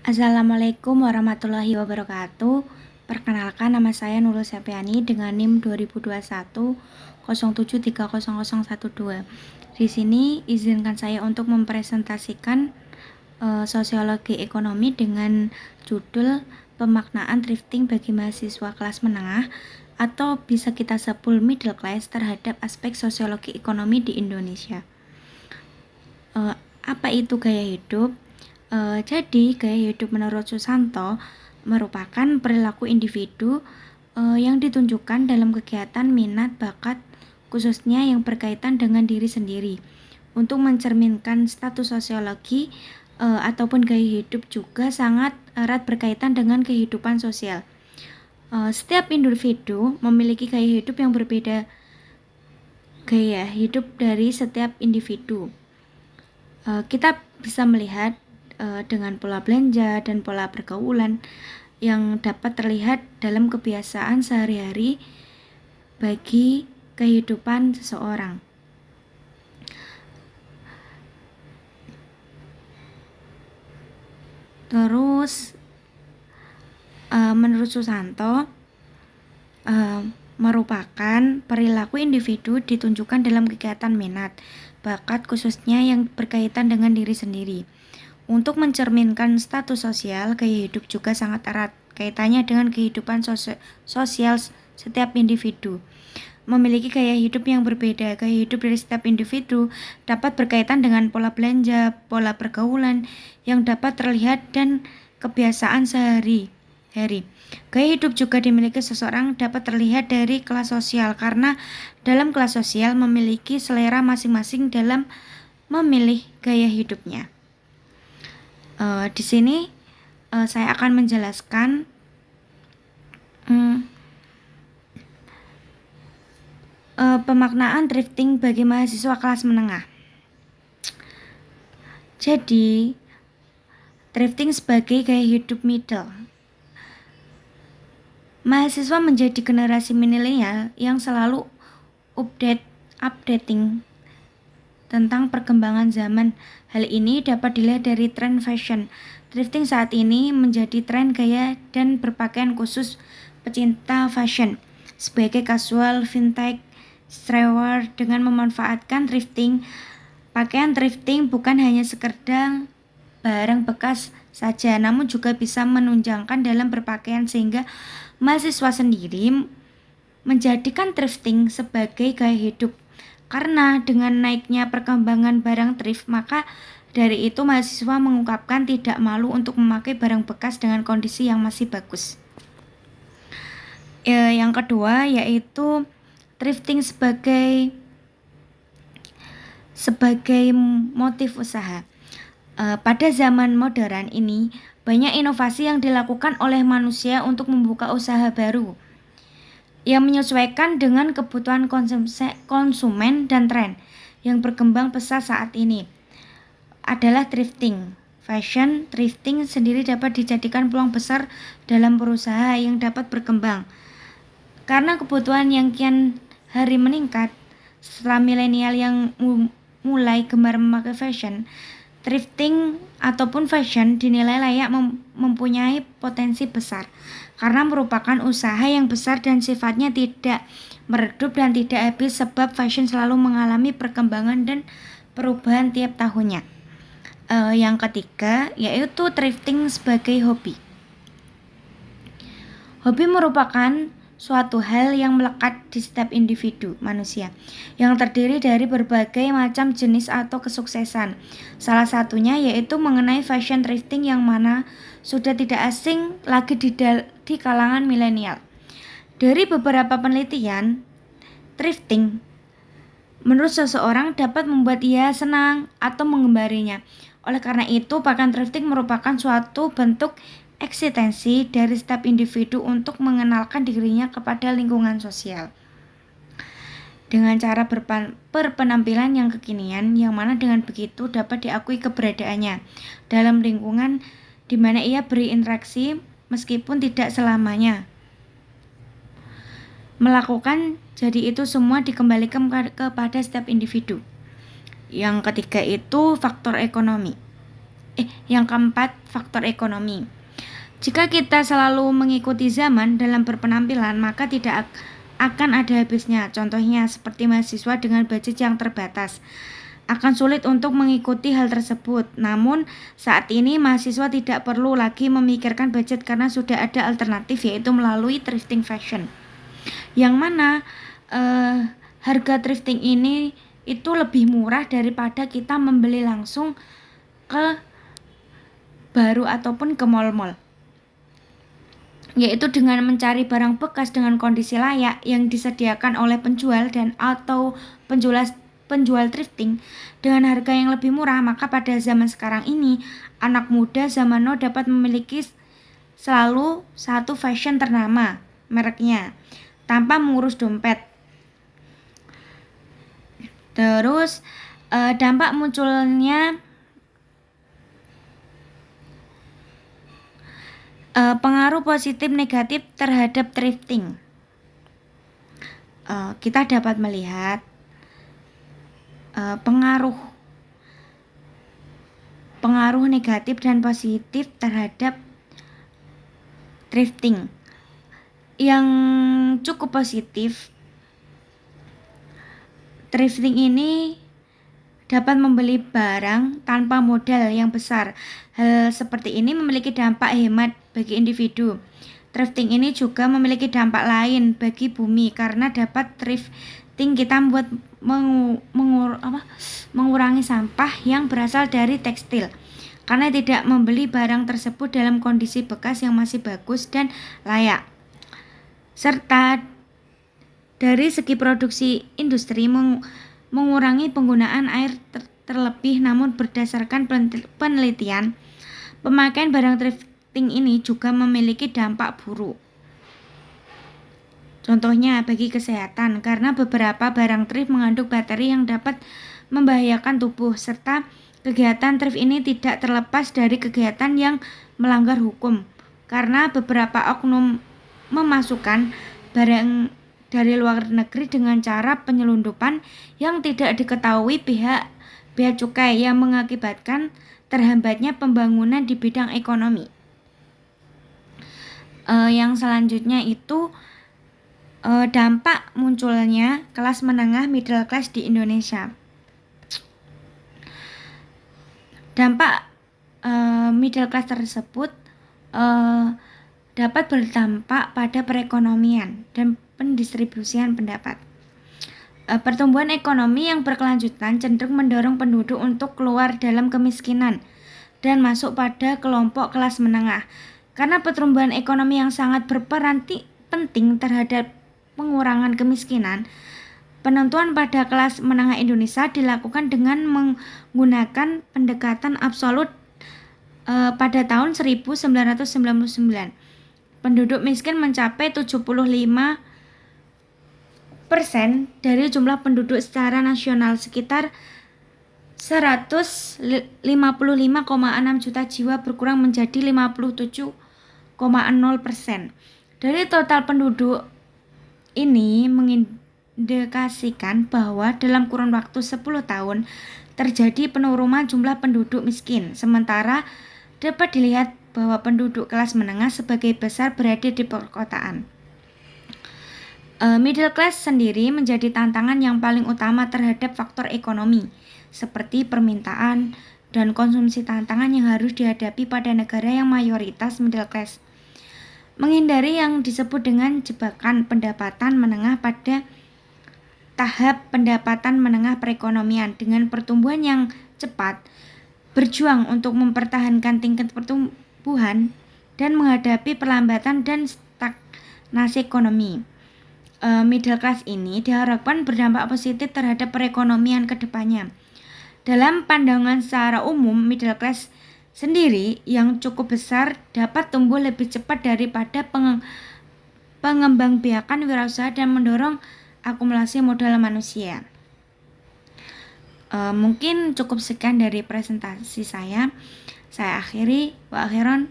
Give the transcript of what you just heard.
Assalamualaikum warahmatullahi wabarakatuh. Perkenalkan, nama saya Nurul Septiani dengan NIM 2021 07300012. Di sini izinkan saya untuk mempresentasikan sosiologi ekonomi dengan judul pemaknaan thrifting bagi mahasiswa kelas menengah atau bisa kita sebut middle class terhadap aspek sosiologi ekonomi di Indonesia. Apa itu gaya hidup? Jadi, gaya hidup menurut Susanto merupakan perilaku individu yang ditunjukkan dalam kegiatan, minat, bakat, khususnya yang berkaitan dengan diri sendiri. Untuk mencerminkan status sosiologi ataupun gaya hidup juga sangat erat berkaitan dengan kehidupan sosial. Setiap individu memiliki gaya hidup yang berbeda, gaya hidup dari setiap individu. Kita bisa melihat dengan pola belanja dan pola pergaulan yang dapat terlihat dalam kebiasaan sehari-hari bagi kehidupan seseorang. Terus menurut Susanto merupakan perilaku individu ditunjukkan dalam kegiatan, minat, bakat khususnya yang berkaitan dengan diri sendiri. Untuk mencerminkan status sosial, gaya hidup juga sangat erat kaitannya dengan kehidupan sosial setiap individu. Memiliki gaya hidup yang berbeda. Gaya hidup dari setiap individu dapat berkaitan dengan pola belanja, pola pergaulan yang dapat terlihat dan kebiasaan sehari-hari. Gaya hidup juga dimiliki seseorang dapat terlihat dari kelas sosial, karena dalam kelas sosial memiliki selera masing-masing dalam memilih gaya hidupnya. Di sini saya akan menjelaskan pemaknaan thrifting bagi mahasiswa kelas menengah. Jadi, thrifting sebagai gaya hidup middle. Mahasiswa menjadi generasi milenial yang selalu updating tentang perkembangan zaman. Hal ini dapat dilihat dari tren fashion. Thrifting saat ini menjadi tren gaya dan berpakaian khusus pecinta fashion sebagai casual, vintage, streetwear. Dengan memanfaatkan thrifting, pakaian thrifting bukan hanya sekedar barang bekas saja, namun juga bisa menunjangkan dalam berpakaian, sehingga mahasiswa sendiri menjadikan thrifting sebagai gaya hidup. Karena dengan naiknya perkembangan barang thrift, maka dari itu mahasiswa mengungkapkan tidak malu untuk memakai barang bekas dengan kondisi yang masih bagus. Yang kedua yaitu thrifting sebagai motif usaha. Pada zaman modern ini, banyak inovasi yang dilakukan oleh manusia untuk membuka usaha baru yang menyesuaikan dengan kebutuhan konsumen dan tren yang berkembang pesat saat ini adalah thrifting. Fashion thrifting sendiri dapat dijadikan peluang besar dalam perusahaan yang dapat berkembang. Karena kebutuhan yang kian hari meningkat setelah milenial yang mulai gemar memakai fashion, thrifting ataupun fashion dinilai layak mempunyai potensi besar karena merupakan usaha yang besar dan sifatnya tidak meredup dan tidak habis, sebab fashion selalu mengalami perkembangan dan perubahan tiap tahunnya. Yang ketiga yaitu thrifting sebagai hobi. Hobi merupakan suatu hal yang melekat di setiap individu manusia yang terdiri dari berbagai macam jenis atau kesuksesan. Salah satunya yaitu mengenai fashion thrifting yang mana sudah tidak asing lagi di kalangan milenial. Dari beberapa penelitian, thrifting menurut seseorang dapat membuat ia senang atau menggemarinya. Oleh karena itu, bahkan thrifting merupakan suatu bentuk eksistensi dari setiap individu untuk mengenalkan dirinya kepada lingkungan sosial dengan cara berpenampilan yang kekinian, yang mana dengan begitu dapat diakui keberadaannya dalam lingkungan di mana ia berinteraksi meskipun tidak selamanya melakukan. Jadi itu semua dikembalikan kepada setiap individu. Yang ketiga itu faktor ekonomi. Yang keempat, faktor ekonomi. Jika kita selalu mengikuti zaman dalam berpenampilan, maka tidak akan ada habisnya. Contohnya seperti mahasiswa dengan budget yang terbatas akan sulit untuk mengikuti hal tersebut. Namun saat ini mahasiswa tidak perlu lagi memikirkan budget karena sudah ada alternatif, yaitu melalui thrifting fashion. Yang mana harga thrifting ini itu lebih murah daripada kita membeli langsung ke baru ataupun ke mall-mall, yaitu dengan mencari barang bekas dengan kondisi layak yang disediakan oleh penjual dan atau penjual thrifting dengan harga yang lebih murah. Maka pada zaman sekarang ini anak muda zaman now dapat memiliki selalu satu fashion ternama mereknya tanpa mengurus dompet. Terus dampak munculnya pengaruh positif negatif terhadap thrifting. Kita dapat melihat pengaruh negatif dan positif terhadap thrifting. Yang cukup positif, thrifting ini dapat membeli barang tanpa modal yang besar. Hal seperti ini memiliki dampak hemat bagi individu. Thrifting ini juga memiliki dampak lain bagi bumi karena dapat thrifting kita membuat mengurangi sampah yang berasal dari tekstil karena tidak membeli barang tersebut dalam kondisi bekas yang masih bagus dan layak. Serta dari segi produksi industri mengurangi penggunaan air terlebih. Namun berdasarkan penelitian, pemakaian barang thrifting ini juga memiliki dampak buruk. Contohnya bagi kesehatan, karena beberapa barang thrift mengandung bakteri yang dapat membahayakan tubuh, serta kegiatan thrift ini tidak terlepas dari kegiatan yang melanggar hukum, karena beberapa oknum memasukkan barang dari luar negeri dengan cara penyelundupan yang tidak diketahui pihak bea cukai yang mengakibatkan terhambatnya pembangunan di bidang ekonomi. Yang selanjutnya itu dampak munculnya kelas menengah middle class di Indonesia. Dampak middle class tersebut dapat berdampak pada perekonomian dan pendistribusian pendapat. Pertumbuhan ekonomi yang berkelanjutan cenderung mendorong penduduk untuk keluar dalam kemiskinan dan masuk pada kelompok kelas menengah. Karena pertumbuhan ekonomi yang sangat berperan penting terhadap pengurangan kemiskinan, penentuan pada kelas menengah Indonesia dilakukan dengan menggunakan pendekatan absolut. Pada tahun 1999, penduduk miskin mencapai 75% dari jumlah penduduk secara nasional, sekitar 155,6 juta jiwa berkurang menjadi 57,0%. Dari total penduduk ini mengindikasikan bahwa dalam kurun waktu 10 tahun terjadi penurunan jumlah penduduk miskin, sementara dapat dilihat bahwa penduduk kelas menengah sebagai besar berada di perkotaan. Middle class sendiri menjadi tantangan yang paling utama terhadap faktor ekonomi, seperti permintaan dan konsumsi, tantangan yang harus dihadapi pada negara yang mayoritas middle class. Menghindari yang disebut dengan jebakan pendapatan menengah pada tahap pendapatan menengah perekonomian dengan pertumbuhan yang cepat, berjuang untuk mempertahankan tingkat pertumbuhan dan menghadapi perlambatan dan stagnasi ekonomi. Middle class ini diharapkan berdampak positif terhadap perekonomian ke depannya. Dalam pandangan secara umum, middle class sendiri yang cukup besar dapat tumbuh lebih cepat daripada pengembangbiakan wirausaha dan mendorong akumulasi modal manusia. Mungkin cukup sekian dari presentasi saya. Saya akhiri. Wa akhiran.